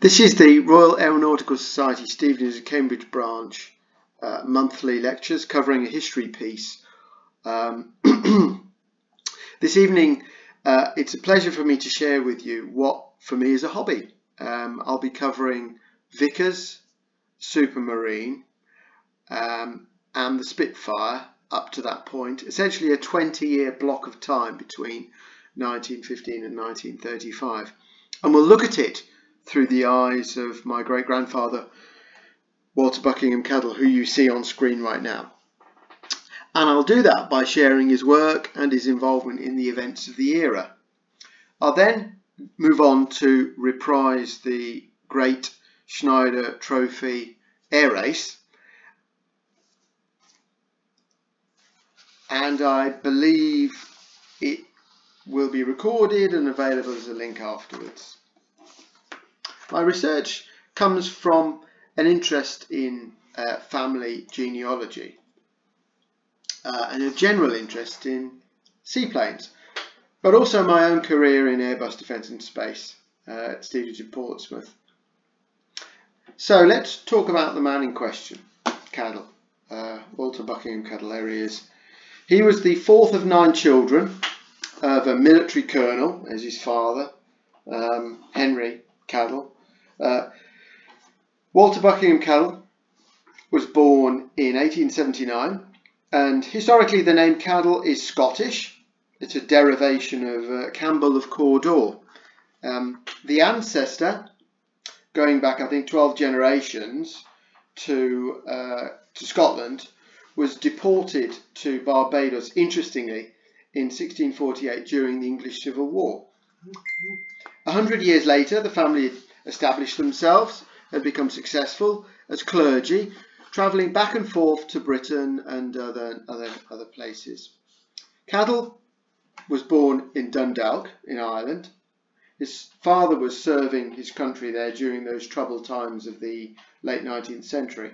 This is the Royal Aeronautical Society Stevenage Cambridge branch monthly lectures covering a history piece. This evening it's a pleasure for me to share with you what for me is a hobby. I'll be covering Vickers, Supermarine and the Spitfire up to that point, essentially a 20-year block of time between 1915 and 1935, and we'll look at it through the eyes of my great-grandfather Walter Buckingham Caddell, who you see on screen right now. And I'll do that by sharing his work and his involvement in the events of the era. I'll then move on to reprise the great Schneider Trophy RAeS, and I believe it will be recorded and available as a link afterwards. My research comes from an interest in family genealogy and a general interest in seaplanes, but also my own career in Airbus Defence and Space at Stevenage and Portsmouth. So let's talk about the man in question, Caddell, Walter Buckingham Caddell. There he is. He was the fourth of 9 children of a military colonel, as his father, Henry Caddell. Walter Buckingham Caddell was born in 1879, and historically the name Caddell is Scottish. It's a derivation of Campbell of Cawdor. The ancestor, going back I think 12 generations to Scotland, was deported to Barbados, interestingly, in 1648 during the English Civil War. 100 years later, the family established themselves and become successful as clergy, travelling back and forth to Britain and other places. Caddell was born in Dundalk in Ireland. His father was serving his country there during those troubled times of the late 19th century.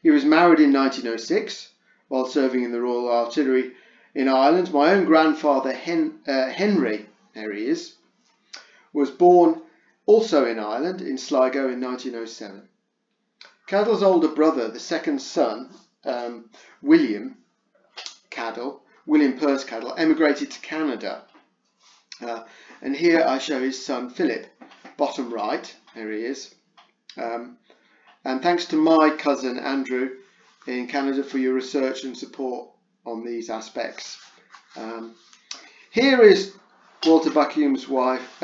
He was married in 1906 while serving in the Royal Artillery in Ireland. My own grandfather Henry, there he is, was born also in Ireland, in Sligo, in 1907. Caddell's older brother, the second son, William Perce Caddell, emigrated to Canada. And here I show his son Philip, bottom right, there he is. And thanks to my cousin Andrew in Canada for your research and support on these aspects. Here is Walter Buckingham's wife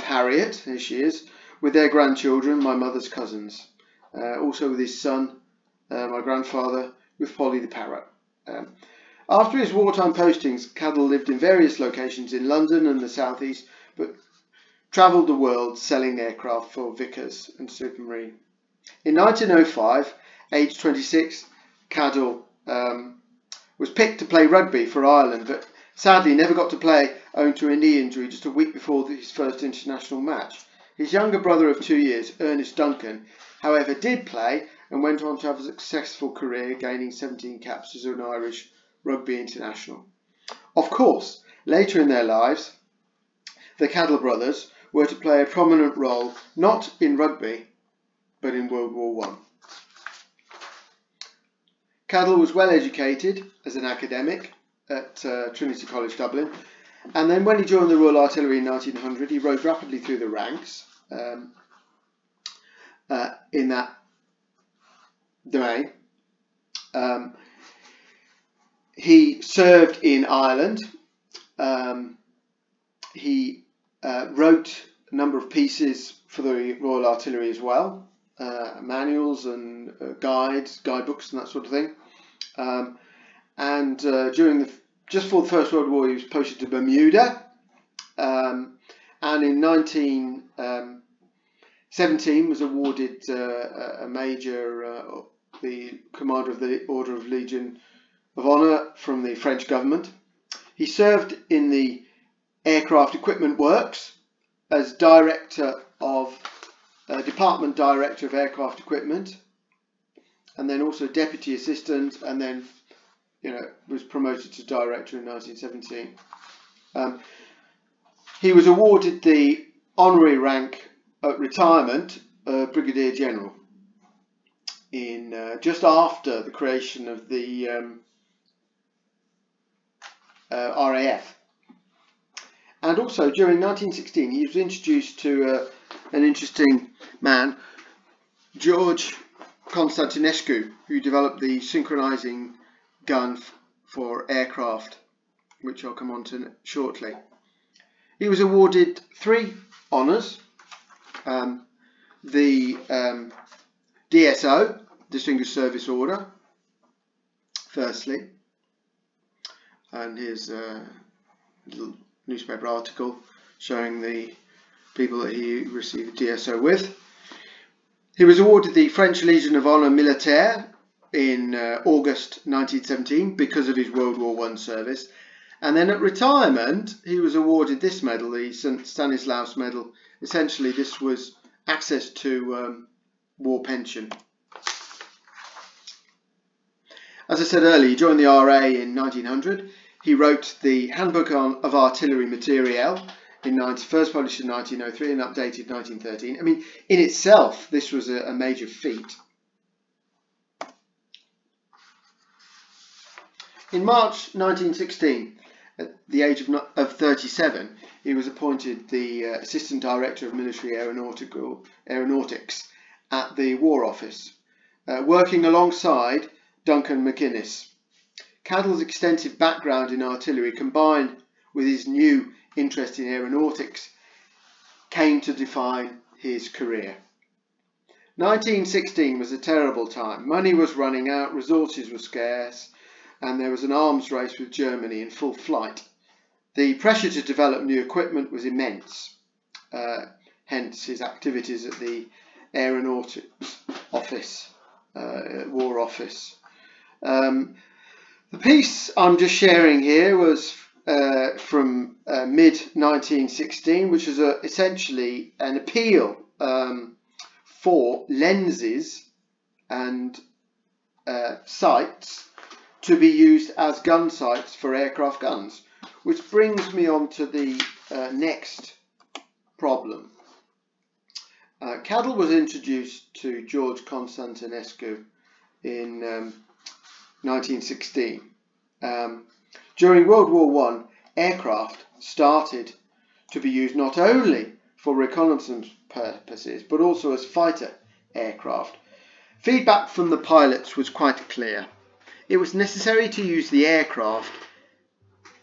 Harriet, here she is, with their grandchildren, my mother's cousins. Also with his son, my grandfather, with Polly the parrot. After his wartime postings, Caddell lived in various locations in London and the South East, but travelled the world selling aircraft for Vickers and Supermarine. In 1905, aged 26, Caddell was picked to play rugby for Ireland, but sadly never got to play owing to a knee injury just a week before his first international match. His younger brother of 2 years, Ernest Duncan, however, did play and went on to have a successful career, gaining 17 caps as an Irish rugby international. Of course, later in their lives, the Caddell brothers were to play a prominent role not in rugby, but in World War I. Caddell was well educated as an academic at Trinity College Dublin, and then when he joined the Royal Artillery in 1900, he rose rapidly through the ranks in that domain. He served in Ireland. He wrote a number of pieces for the Royal Artillery as well, manuals and guidebooks and that sort of thing. Just before the First World War, he was posted to Bermuda, and in 1917 was awarded a major, the Commander of the Order of Legion of Honour from the French government. He served in the Aircraft Equipment Works as Department Director of Aircraft Equipment, and then also Deputy Assistant, and then was promoted to Director in 1917. He was awarded the honorary rank retirement Brigadier General in just after the creation of the RAF. And also during 1916 he was introduced to an interesting man, George Constantinescu, who developed the synchronizing gun for aircraft, which I'll come on to shortly. He was awarded 3 honours. The DSO, Distinguished Service Order, firstly, and here's a little newspaper article showing the people that he received a DSO with. He was awarded the French Legion of Honour Militaire in August 1917 because of his World War I service, and then at retirement he was awarded this medal, the St. Stanislaus Medal. Essentially this was access to war pension. As I said earlier, he joined the RA in 1900. He wrote the Handbook of Artillery Materiel, first published in 1903 and updated 1913. I mean, in itself, this was a major feat. In March 1916, at the age of 37, he was appointed the Assistant Director of Military Aeronautics at the War Office, working alongside Duncan McInnes. Caddell's extensive background in artillery, combined with his new interest in aeronautics, came to define his career. 1916 was a terrible time. Money was running out, resources were scarce, and there was an arms race with Germany in full flight. The pressure to develop new equipment was immense, hence his activities at the Aeronautics Office, War Office. The piece I'm just sharing here was from mid-1916, which was essentially an appeal for lenses and sights to be used as gun sights for aircraft guns, which brings me on to the next problem. Caddell was introduced to George Constantinescu in 1916. During World War I, aircraft started to be used not only for reconnaissance purposes, but also as fighter aircraft. Feedback from the pilots was quite clear. It was necessary to use the aircraft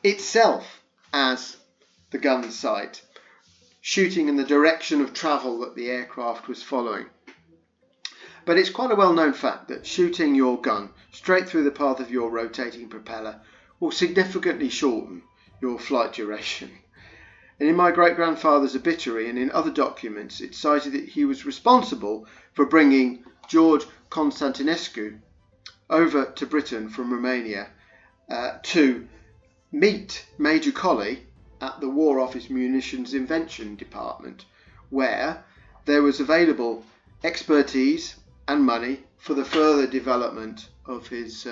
itself as the gun sight, shooting in the direction of travel that the aircraft was following. But it's quite a well-known fact that shooting your gun straight through the path of your rotating propeller will significantly shorten your flight duration. And in my great-grandfather's obituary and in other documents, it's cited that he was responsible for bringing George Constantinescu over to Britain from Romania to meet Major Colley at the War Office Munitions Invention Department, where there was available expertise and money for the further development of his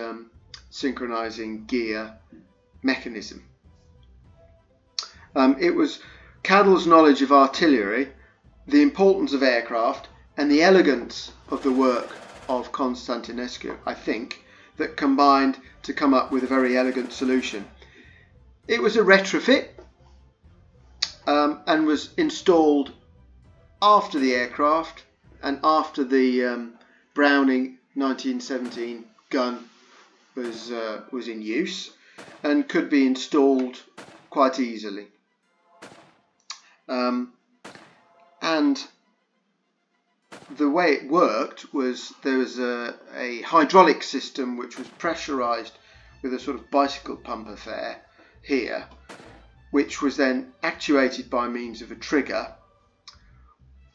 synchronizing gear mechanism. It was Caddell's knowledge of artillery, the importance of aircraft, and the elegance of the work of Constantinescu, I think, that combined to come up with a very elegant solution. It was a retrofit and was installed after the aircraft and after the Browning 1917 gun was in use, and could be installed quite easily. And the way it worked was there was a hydraulic system which was pressurized with a sort of bicycle pump affair here, which was then actuated by means of a trigger,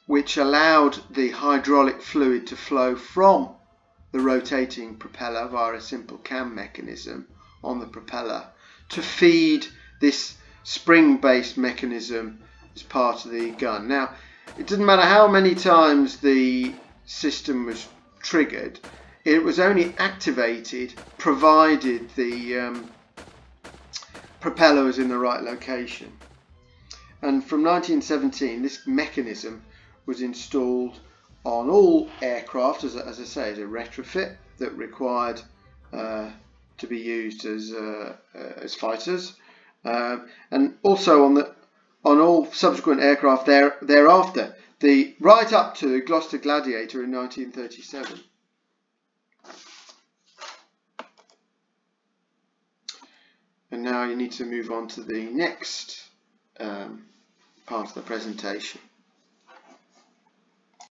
which allowed the hydraulic fluid to flow from the rotating propeller via a simple cam mechanism on the propeller to feed this spring-based mechanism as part of the gun. Now, it didn't matter how many times the system was triggered, it was only activated provided the propeller was in the right location. And from 1917, this mechanism was installed on all aircraft as I say, as a retrofit that required to be used as fighters, and also on all subsequent aircraft thereafter, right up to the Gloucester Gladiator in 1937. And now you need to move on to the next part of the presentation.